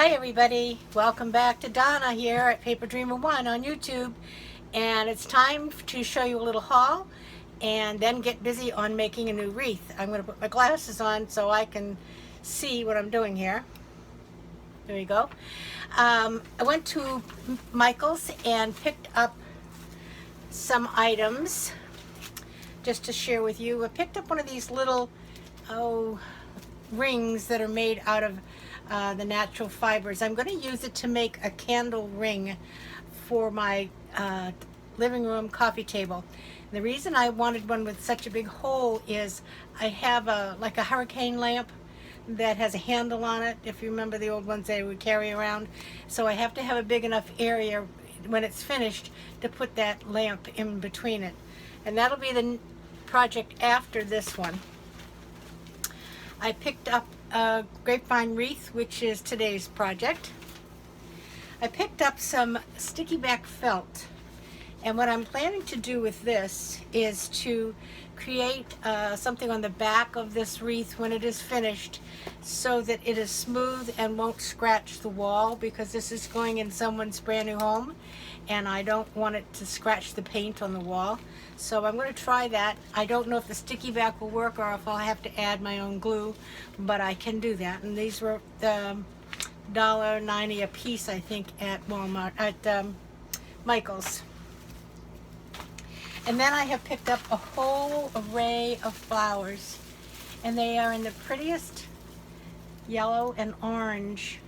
Hi everybody, welcome back to Donna here at Paper Dreamer 1 on YouTube, and it's time to show you a little haul and then get busy on making a new wreath. I'm going to put my glasses on so I can see what I'm doing here. There you go. I went to Michael's and picked up some items just to share with you. I picked up one of these little rings that are made out of the natural fibers. I'm going to use it to make a candle ring for my living room coffee table. And the reason I wanted one with such a big hole is I have like a hurricane lamp that has a handle on it, if you remember the old ones they would carry around. So I have to have a big enough area when it's finished to put that lamp in between it. And that'll be the project after this one. I picked up a grapevine wreath, which is today's project. I picked up some sticky back felt, and what I'm planning to do with this is to create something on the back of this wreath when it is finished so that it is smooth and won't scratch the wall, because this is going in someone's brand new home and I don't want it to scratch the paint on the wall. So I'm going to try that. I don't know if the sticky back will work or if I'll have to add my own glue, but I can do that. And these were $1.90 a piece, I think, at Walmart, at Michael's. And then I have picked up a whole array of flowers, and they are in the prettiest yellow and orange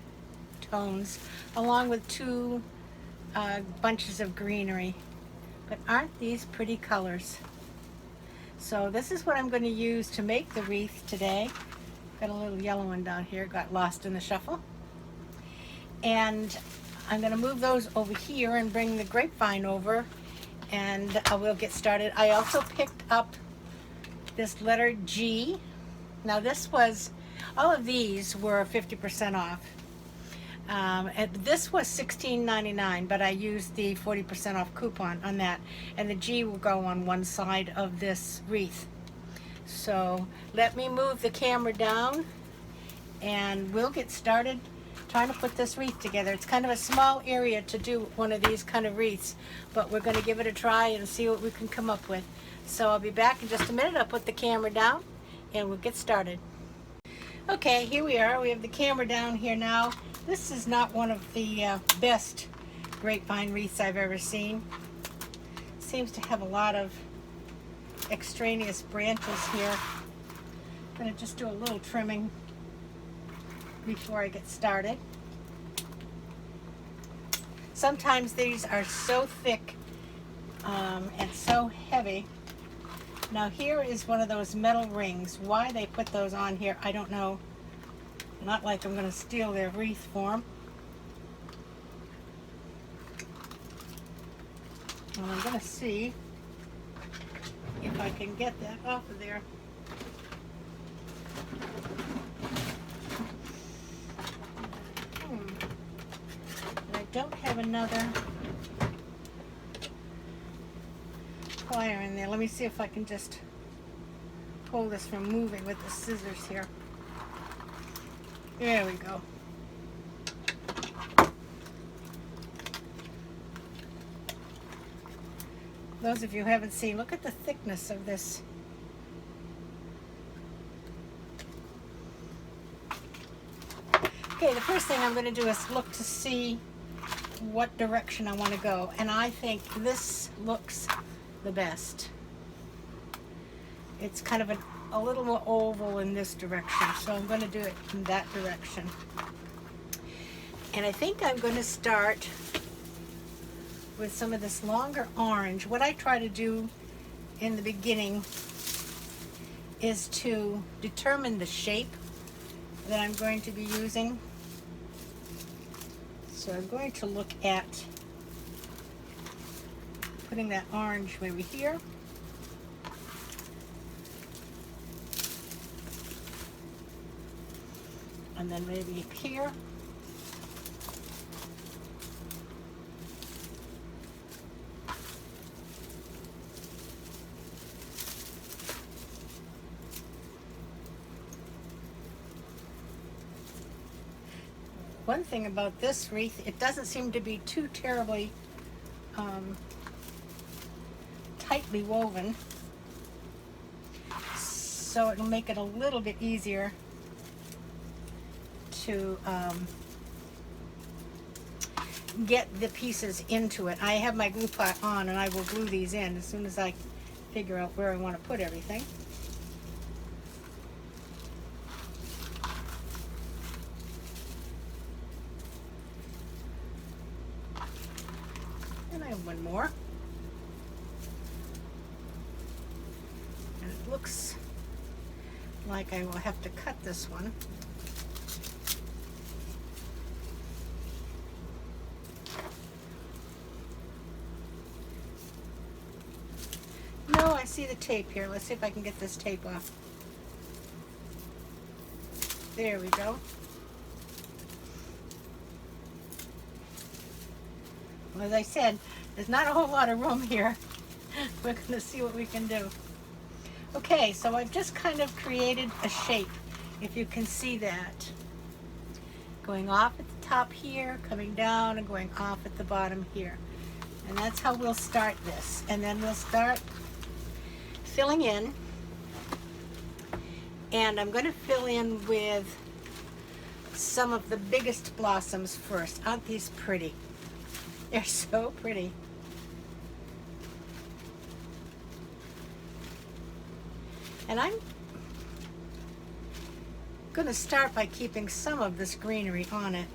tones, along with two bunches of greenery. But aren't these pretty colors? So this is what I'm going to use to make the wreath today. Got a little yellow one down here, got lost in the shuffle. And I'm going to move those over here and bring the grapevine over, and I will get started. I also picked up this letter G. Now this was, all of these were 50% off. And this was $16.99, but I used the 40% off coupon on that, and the G will go on one side of this wreath. So let me move the camera down and we'll get started trying to put this wreath together. It's kind of a small area to do one of these kind of wreaths, but we're going to give it a try and see what we can come up with. So I'll be back in just a minute. I'll put the camera down and we'll get started. Okay, here we are. We have the camera down here now. This is not one of the best grapevine wreaths I've ever seen. Seems to have a lot of extraneous branches here. I'm going to just do a little trimming before I get started. Sometimes these are so thick and so heavy. Now here is one of those metal rings. Why they put those on here, I don't know. Not like I'm going to steal their wreath for them. Well, I'm going to see if I can get that off of there. And I don't have another plier in there. Let me see if I can just pull this from moving with the scissors here. There we go. Those of you who haven't seen, look at the thickness of this. Okay, the first thing I'm going to do is look to see what direction I want to go, and I think this looks the best. It's kind of a little more oval in this direction, so I'm going to do it in that direction. And I think I'm going to start with some of this longer orange. What I try to do in the beginning is to determine the shape that I'm going to be using. So I'm going to look at putting that orange over here. And then maybe up here. One thing about this wreath, it doesn't seem to be too terribly tightly woven, so it'll make it a little bit easier to get the pieces into it. I have my glue pot on and I will glue these in as soon as I figure out where I want to put everything. And I have one more. And it looks like I will have to cut this one. No, I see the tape here. Let's see if I can get this tape off. There we go. Well, as I said, there's not a whole lot of room here. We're going to see what we can do. Okay, so I've just kind of created a shape, if you can see that. Going off at the top here, coming down, and going off at the bottom here. And that's how we'll start this. And then we'll start filling in. And I'm going to fill in with some of the biggest blossoms first. Aren't these pretty? They're so pretty. And I'm going to start by keeping some of this greenery on it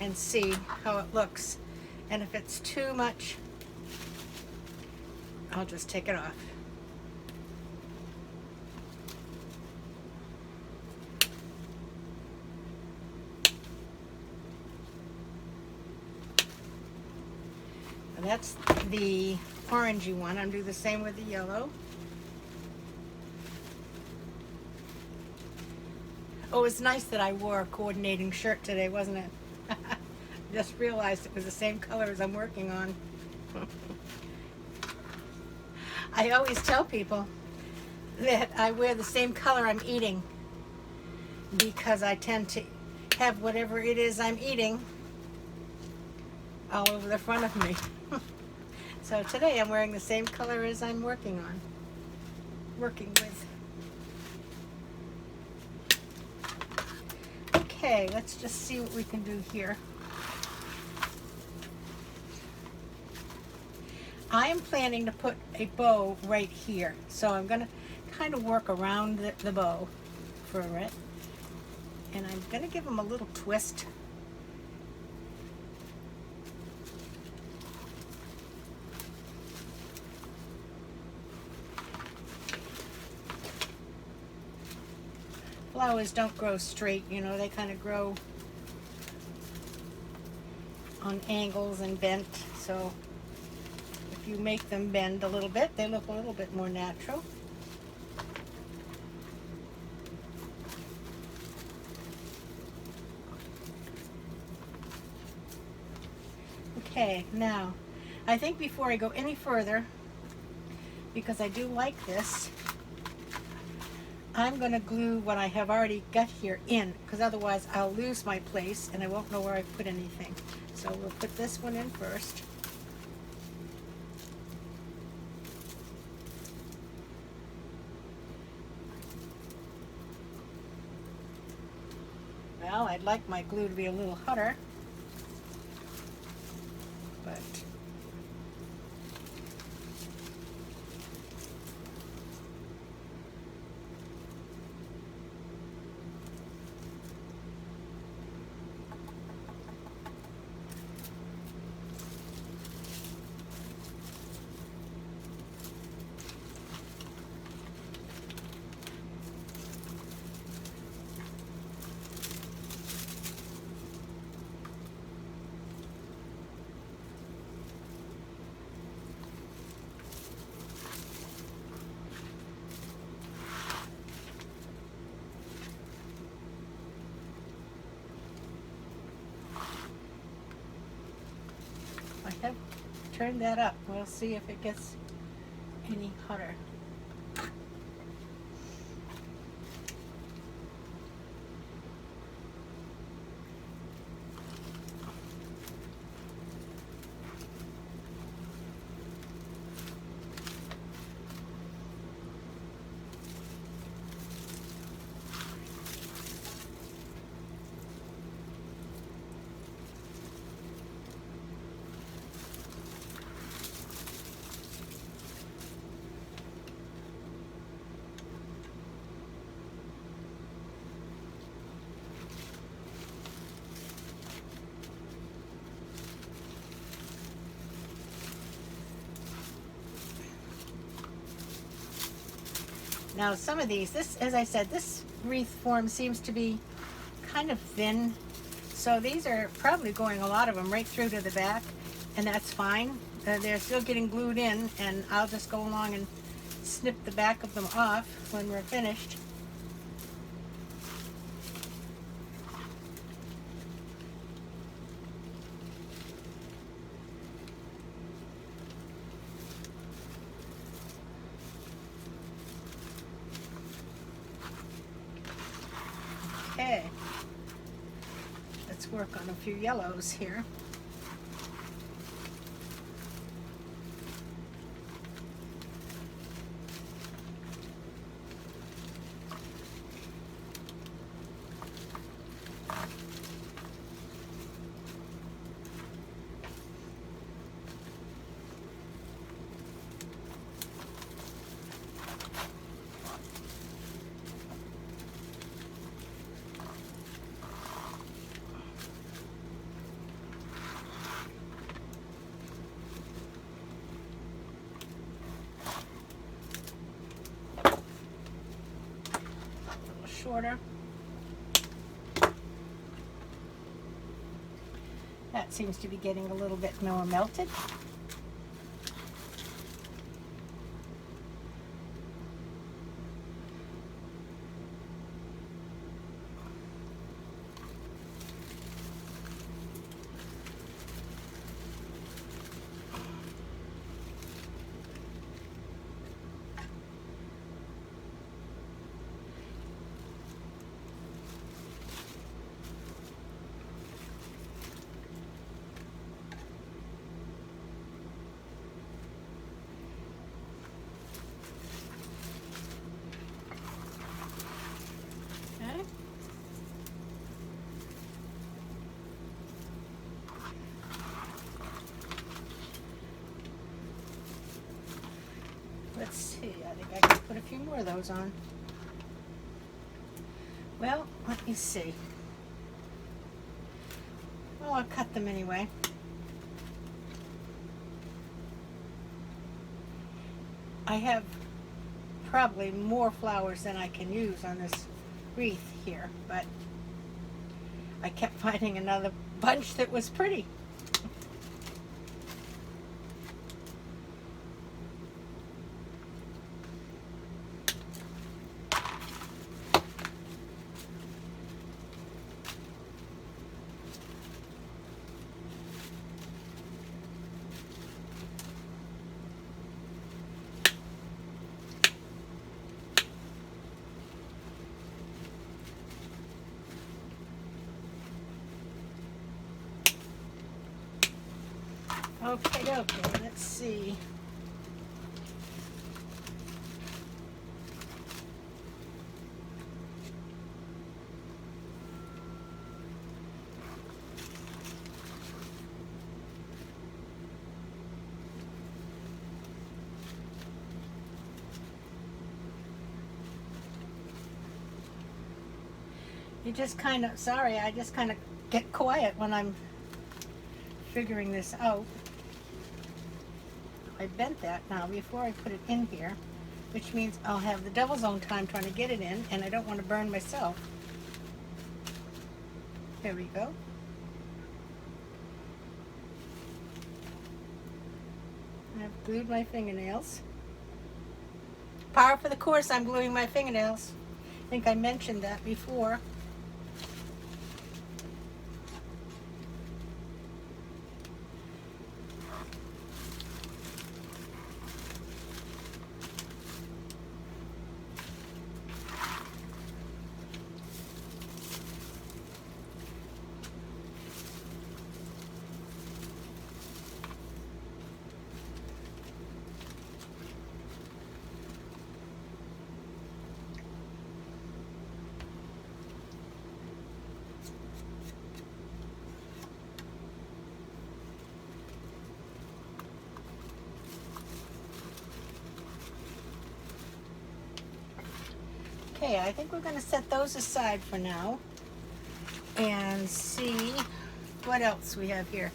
and see how it looks. And if it's too much, I'll just take it off. And that's the orangey one. I'm doing the same with the yellow. Oh, it's nice that I wore a coordinating shirt today, wasn't it? Just realized it was the same color as I'm working on. I always tell people that I wear the same color I'm eating because I tend to have whatever it is I'm eating all over the front of me. So today I'm wearing the same color as I'm working with. Okay, let's just see what we can do here. I am planning to put a bow right here. So I'm going to kind of work around the bow for it. And I'm going to give them a little twist. Flowers don't grow straight, you know, they kind of grow on angles and bent. So if you make them bend a little bit, they look a little bit more natural. Okay, now, I think before I go any further, because I do like this, I'm going to glue what I have already got here in, because otherwise I'll lose my place and I won't know where I put anything. So we'll put this one in first. Well, I'd like my glue to be a little hotter, but I have turned that up. We'll see if it gets any hotter. Now some of these, this, as I said, this wreath form seems to be kind of thin. So these are probably going, a lot of them, right through to the back, and that's fine. They're still getting glued in, and I'll just go along and snip the back of them off when we're finished. Okay, let's work on a few yellows here. Shorter. That seems to be getting a little bit more melted. Let's see, I think I can put a few more of those on. Well, let me see. Well, I'll cut them anyway. I have probably more flowers than I can use on this wreath here, but I kept finding another bunch that was pretty. Okay, let's see. You just kind of, sorry, I just kind of get quiet when I'm figuring this out. I bent that now before I put it in here, which means I'll have the devil's own time trying to get it in, and I don't want to burn myself. There we go. I've glued my fingernails. Par for the course, I'm gluing my fingernails. I think I mentioned that before. Okay, I think we're going to set those aside for now and see what else we have here.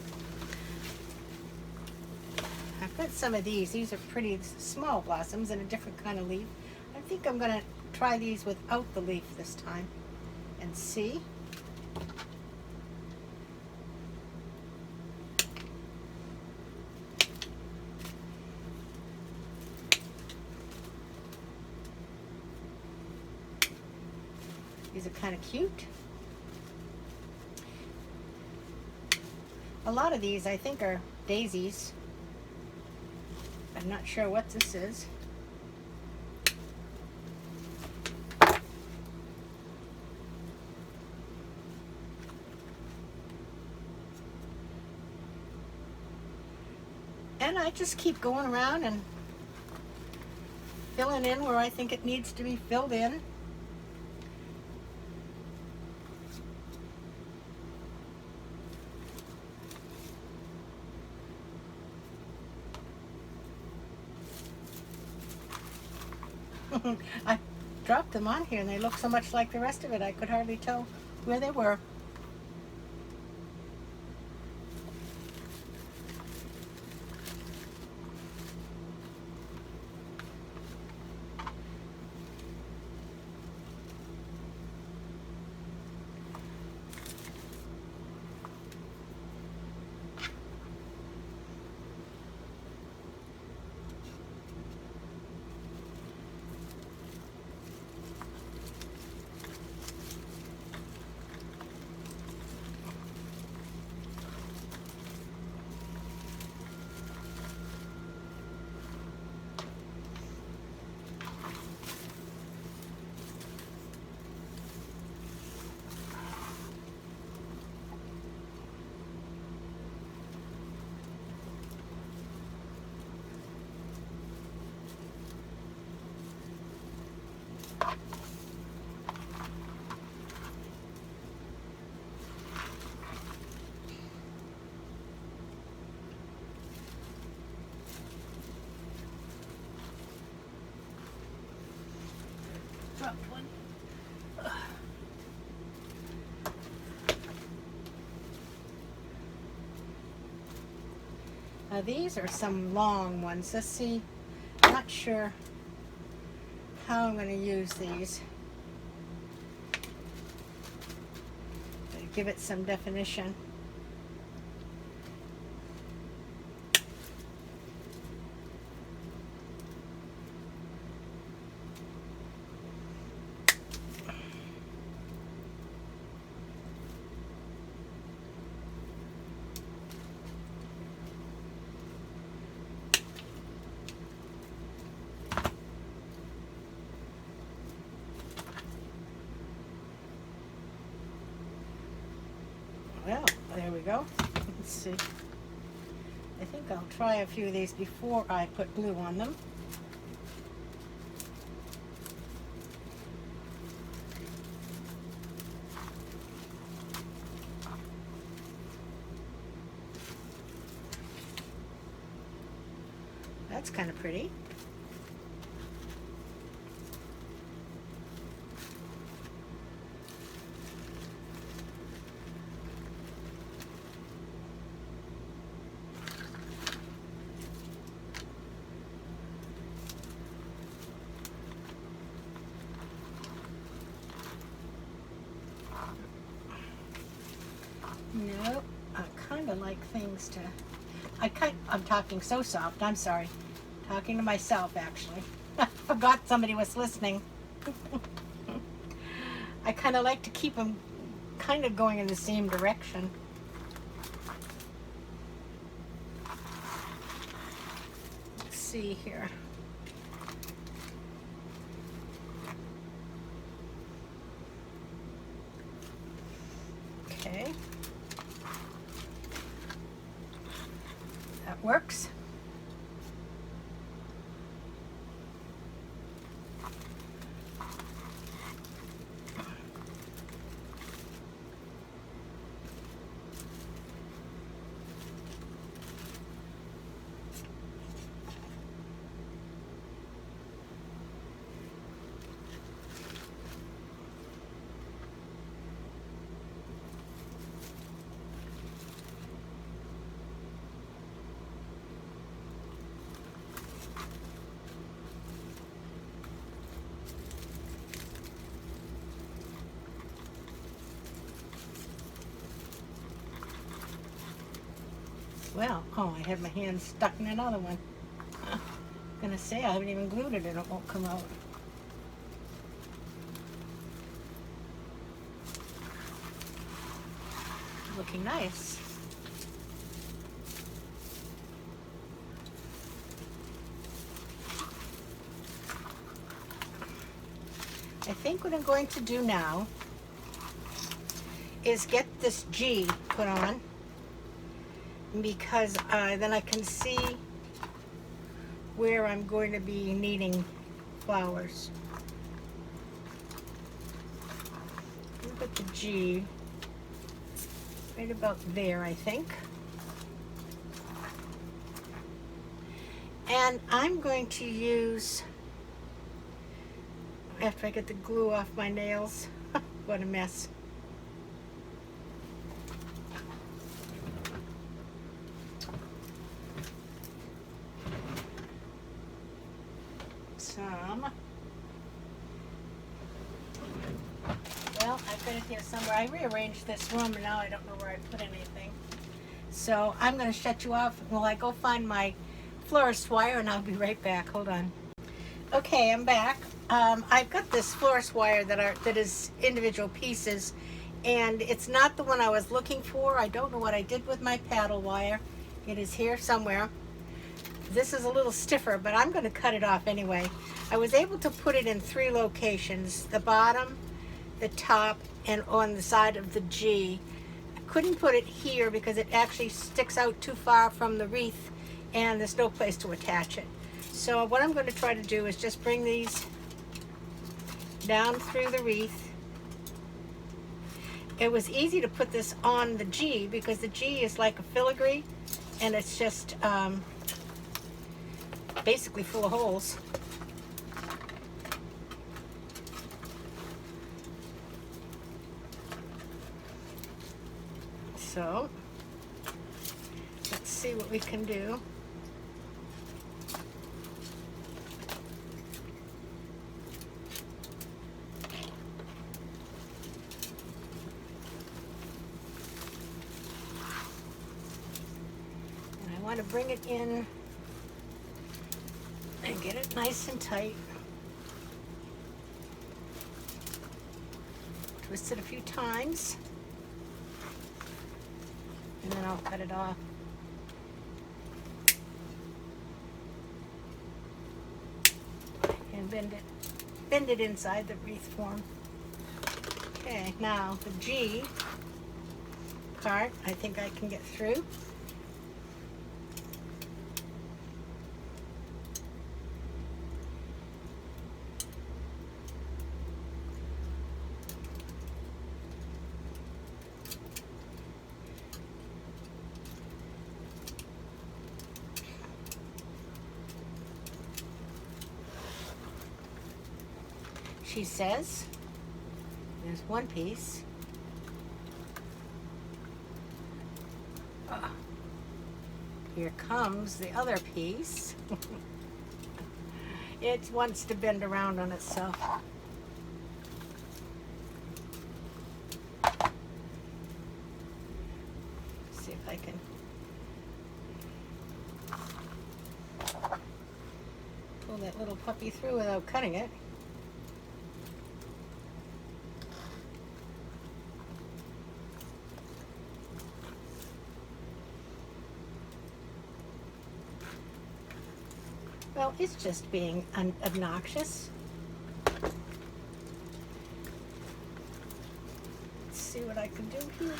I've got some of these. These are pretty small blossoms and a different kind of leaf. I've think I'm going to try these without the leaf this time and see. These are kind of cute. A lot of these I think are daisies. I'm not sure what this is. And I just keep going around and filling in where I think it needs to be filled in. I dropped them on here and they look so much like the rest of it I could hardly tell where they were. Dropped one. Now these are some long ones. Let's see. Not sure how I'm going to use these. Give it some definition. Well, there we go. Let's see. I think I'll try a few of these before I put glue on them. That's kind of pretty. Nope, I kind of like things to, I'm talking so soft, I'm sorry. Talking to myself, actually. I forgot somebody was listening. I kind of like to keep them kind of going in the same direction. Let's see here. Okay. That works. Well, oh, I have my hand stuck in another one. I'm gonna say I haven't even glued it and it won't come out. Looking nice. I think what I'm going to do now is get this G put on, because then I can see where I'm going to be needing flowers. Look at the G right about there, I think. And I'm going to use, after I get the glue off my nails, what a mess. Well, I've got it here somewhere. I rearranged this room and now I don't know where I put anything. So I'm going to shut you off while I go find my florist wire, and I'll be right back. Hold on. Okay, I'm back. I've got this florist wire that is individual pieces, and it's not the one I was looking for. I don't know what I did with my paddle wire. It is here somewhere. This is a little stiffer, but I'm going to cut it off anyway. I was able to put it in 3 locations: the bottom, the top, and on the side of the G. I couldn't put it here because it actually sticks out too far from the wreath and there's no place to attach it. So what I'm going to try to do is just bring these down through the wreath. It was easy to put this on the G because the G is like a filigree, and it's just basically full of holes. So let's see what we can do. And I want to bring it in and get it nice and tight. Twist it a few times, and then I'll cut it off. And bend it inside the wreath form. Okay, now the G part, I think I can get through. She says, there's one piece. Here comes the other piece. It wants to bend around on itself. See if I can pull that little puppy through without cutting it. Well, it's just being obnoxious. Let's see what I can do here.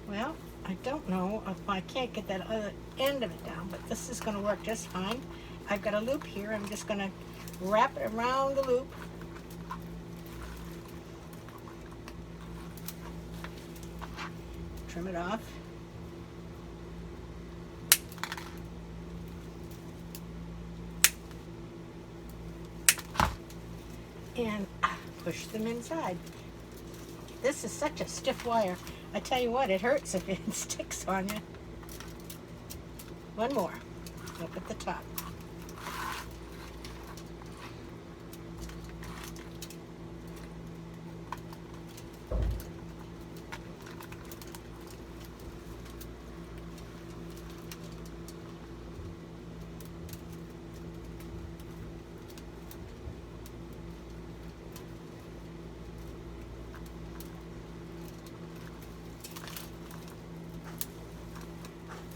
Well, I don't know if I can't get that other end of it down, but this is going to work just fine. I've got a loop here. I'm just going to wrap it around the loop. Trim it off. And push them inside. This is such a stiff wire. I tell you what, it hurts if it sticks on you. One more, up at the top.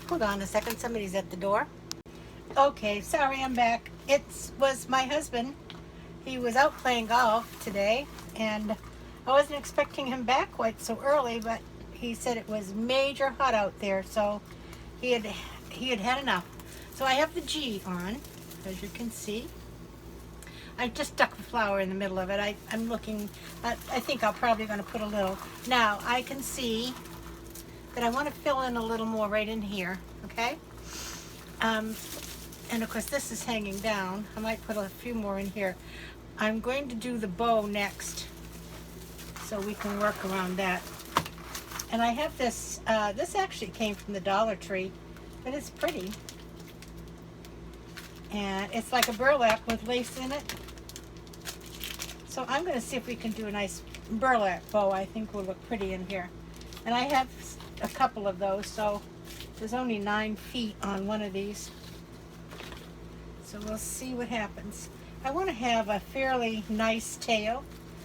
Hold on a second, somebody's at the door. Okay, sorry, I'm back. It was my husband. He was out playing golf today, and I wasn't expecting him back quite so early, but he said it was major hot out there, so he had had enough. So I have the G on, as you can see. I just stuck the flower in the middle of it. I'm looking, I think I'm probably going to put a little. Now, I can see that I want to fill in a little more right in here, okay? And of course this is hanging down. I might put a few more in here. I'm going to do the bow next, so we can work around that. And I have this, this actually came from the Dollar Tree, but it's pretty. And it's like a burlap with lace in it. So I'm going to see if we can do a nice burlap bow. I think will look pretty in here. And I have a couple of those, so there's only 9 feet on one of these. So we'll see what happens. I want to have a fairly nice tail,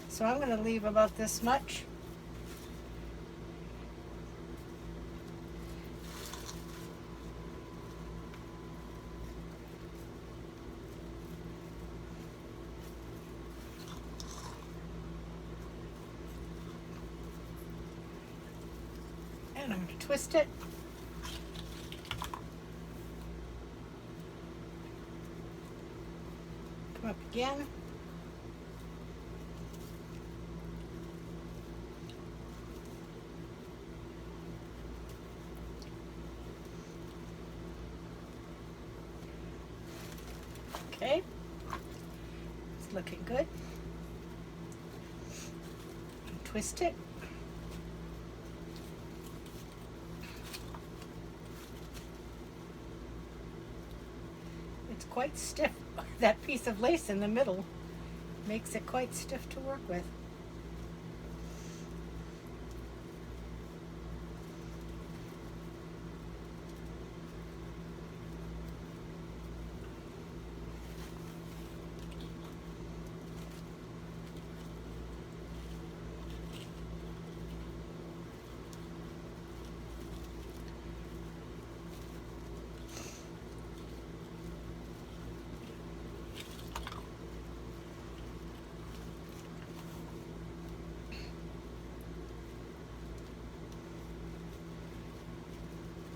so I'm going to leave about this much. And I'm going to twist it. Come up again. Okay. It's looking good. Twist it. It's quite stiff. That piece of lace in the middle makes it quite stiff to work with.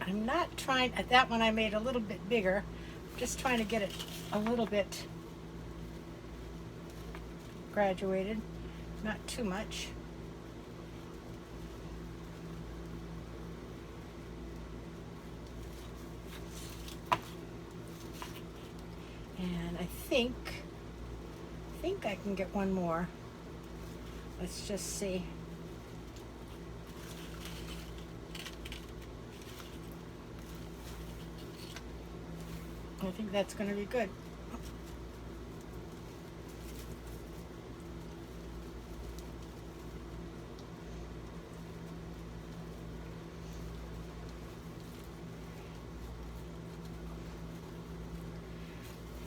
I'm not trying, at that one I made a little bit bigger, just trying to get it a little bit graduated, not too much. And I think I can get one more. Let's just see. I think that's going to be good.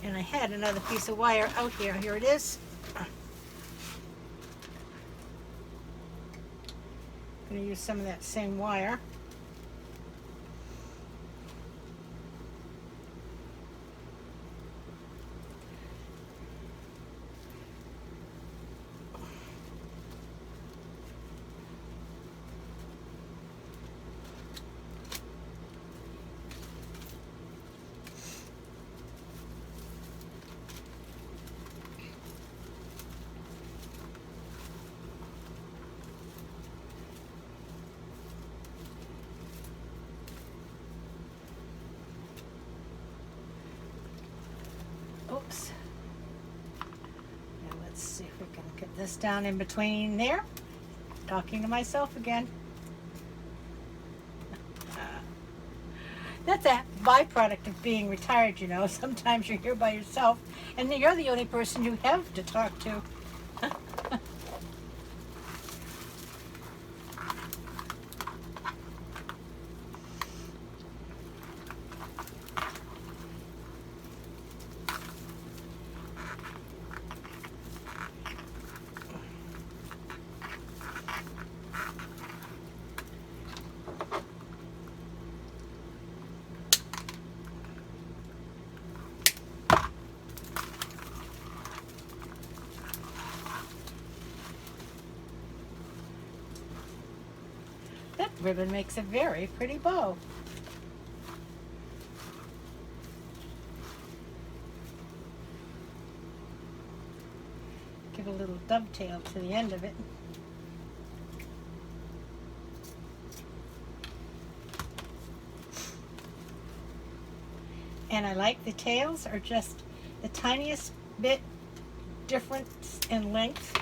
And I had another piece of wire out here. Here it is. I'm going to use some of that same wire. Oops. Now let's see if we can get this down in between there. Talking to myself again. That's a byproduct of being retired, you know. Sometimes you're here by yourself, and you're the only person you have to talk to. That ribbon makes a very pretty bow. Give a little dovetail to the end of it. And I like the tails are just the tiniest bit difference in length.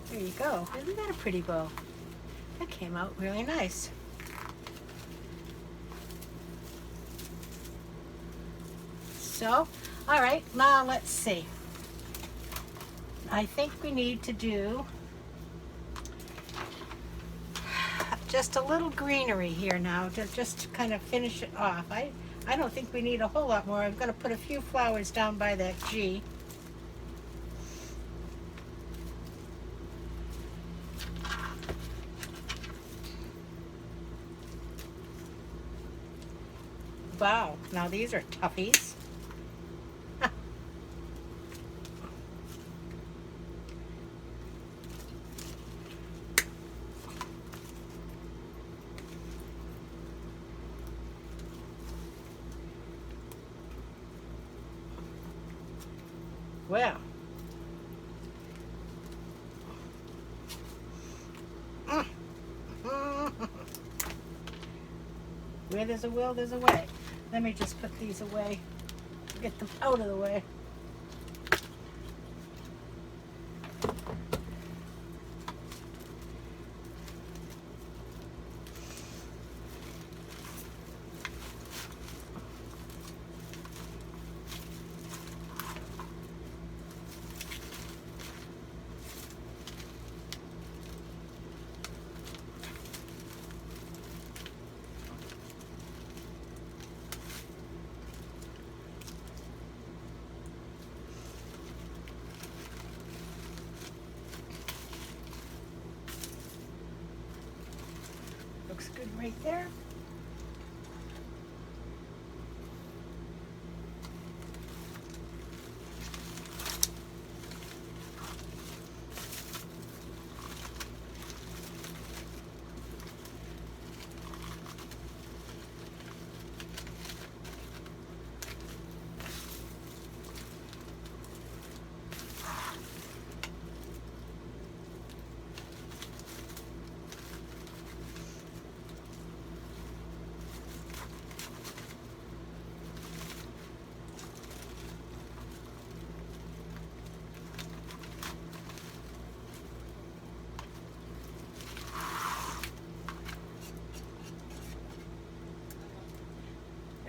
There you go. Isn't that a pretty bow? That came out really nice. So, all right, now let's see. I think we need to do just a little greenery here now to just kind of finish it off. I don't think we need a whole lot more. I'm going to put a few flowers down by that G. Wow, now these are toughies. Well, where there's a will, there's a way. Let me just put these away, get them out of the way. Looks good right there.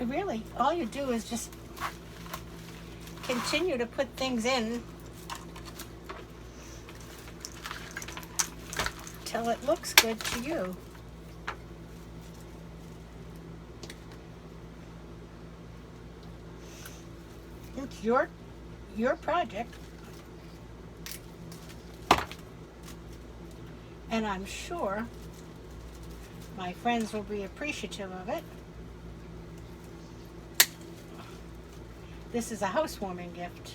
Really, all you do is just continue to put things in till it looks good to you. It's your project, and I'm sure my friends will be appreciative of it. This is a housewarming gift,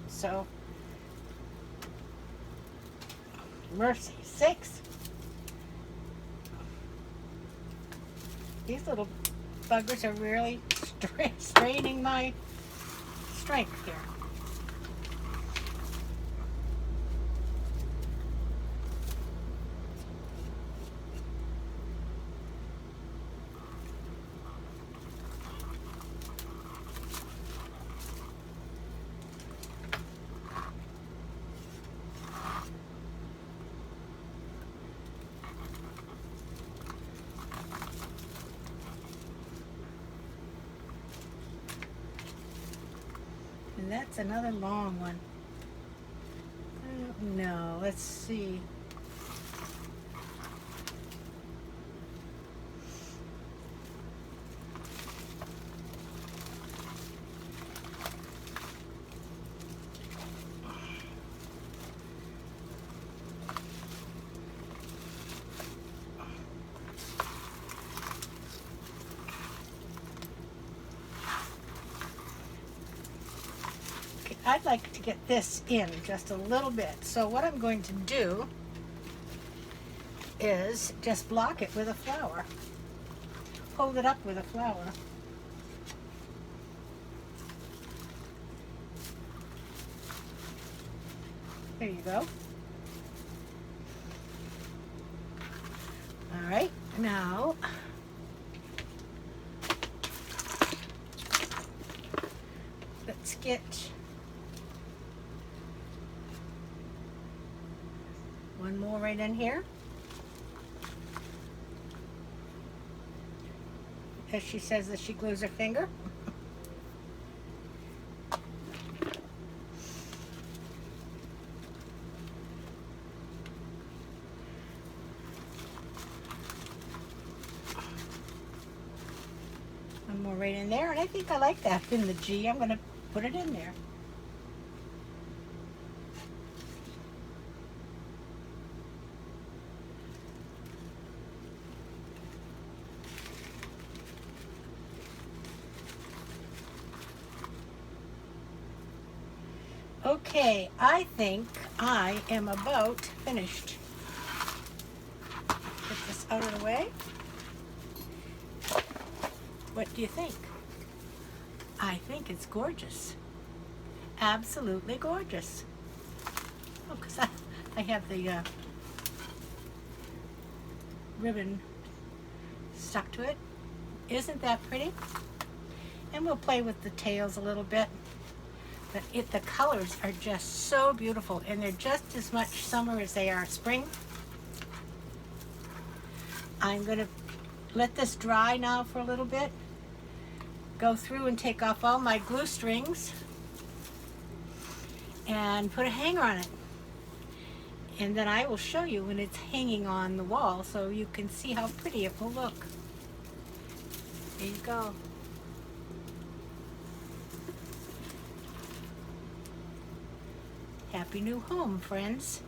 so mercy sakes. These little buggers are really straining my strength here. that's another long one. I don't know. Let's see. I'd like to get this in just a little bit. So what I'm going to do is just block it with a flower. Hold it up with a flower. There you go. All right, now let's get one more right in here. As she says that she glues her finger. One more right in there, and I think I like that in the G. I'm going to put it in there. Okay, I think I am about finished. Get this out of the way. What do you think? I think it's gorgeous. Absolutely gorgeous. Oh, because I have the ribbon stuck to it. Isn't that pretty? And we'll play with the tails a little bit. But the colors are just so beautiful, and they're just as much summer as they are spring. I'm going to let this dry now for a little bit. Go through and take off all my glue strings and put a hanger on it. And then I will show you when it's hanging on the wall so you can see how pretty it will look. There you go. Happy new home, friends.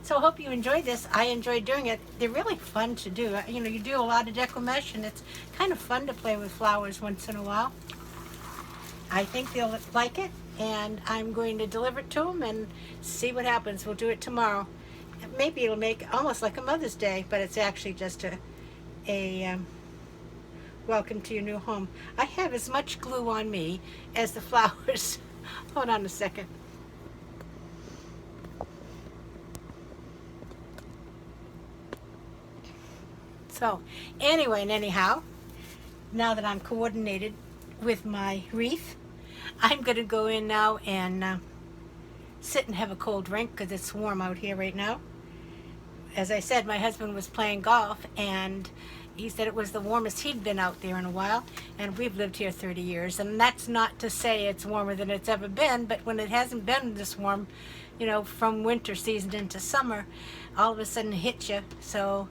So I hope you enjoyed this. I enjoyed doing it. They're really fun to do. You know, you do a lot of declamation. It's kind of fun to play with flowers once in a while. I think they'll like it, and I'm going to deliver it to them and see what happens. We'll do it tomorrow. Maybe it'll make almost like a Mother's Day, but it's actually just a welcome to your new home. I have as much glue on me as the flowers. Hold on a second. So anyway and anyhow, now that I'm coordinated with my wreath, I'm going to go in now and sit and have a cold drink because it's warm out here right now. As I said, my husband was playing golf, and he said it was the warmest he'd been out there in a while, and we've lived here 30 years, and that's not to say it's warmer than it's ever been, but when it hasn't been this warm, you know, from winter season into summer, all of a sudden it hits you. So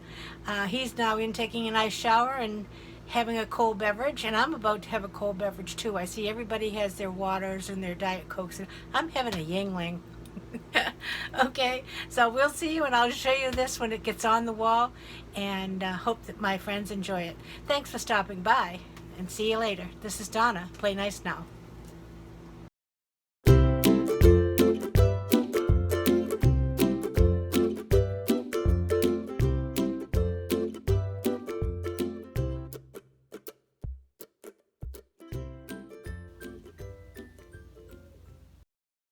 he's now in taking a nice shower and having a cold beverage, and I'm about to have a cold beverage too. I see everybody has their waters and their Diet Cokes, and I'm having a Yingling. Okay, so we'll see you, and I'll show you this when it gets on the wall, and hope that my friends enjoy it. Thanks for stopping by, and see you later. This is Donna. Play nice now.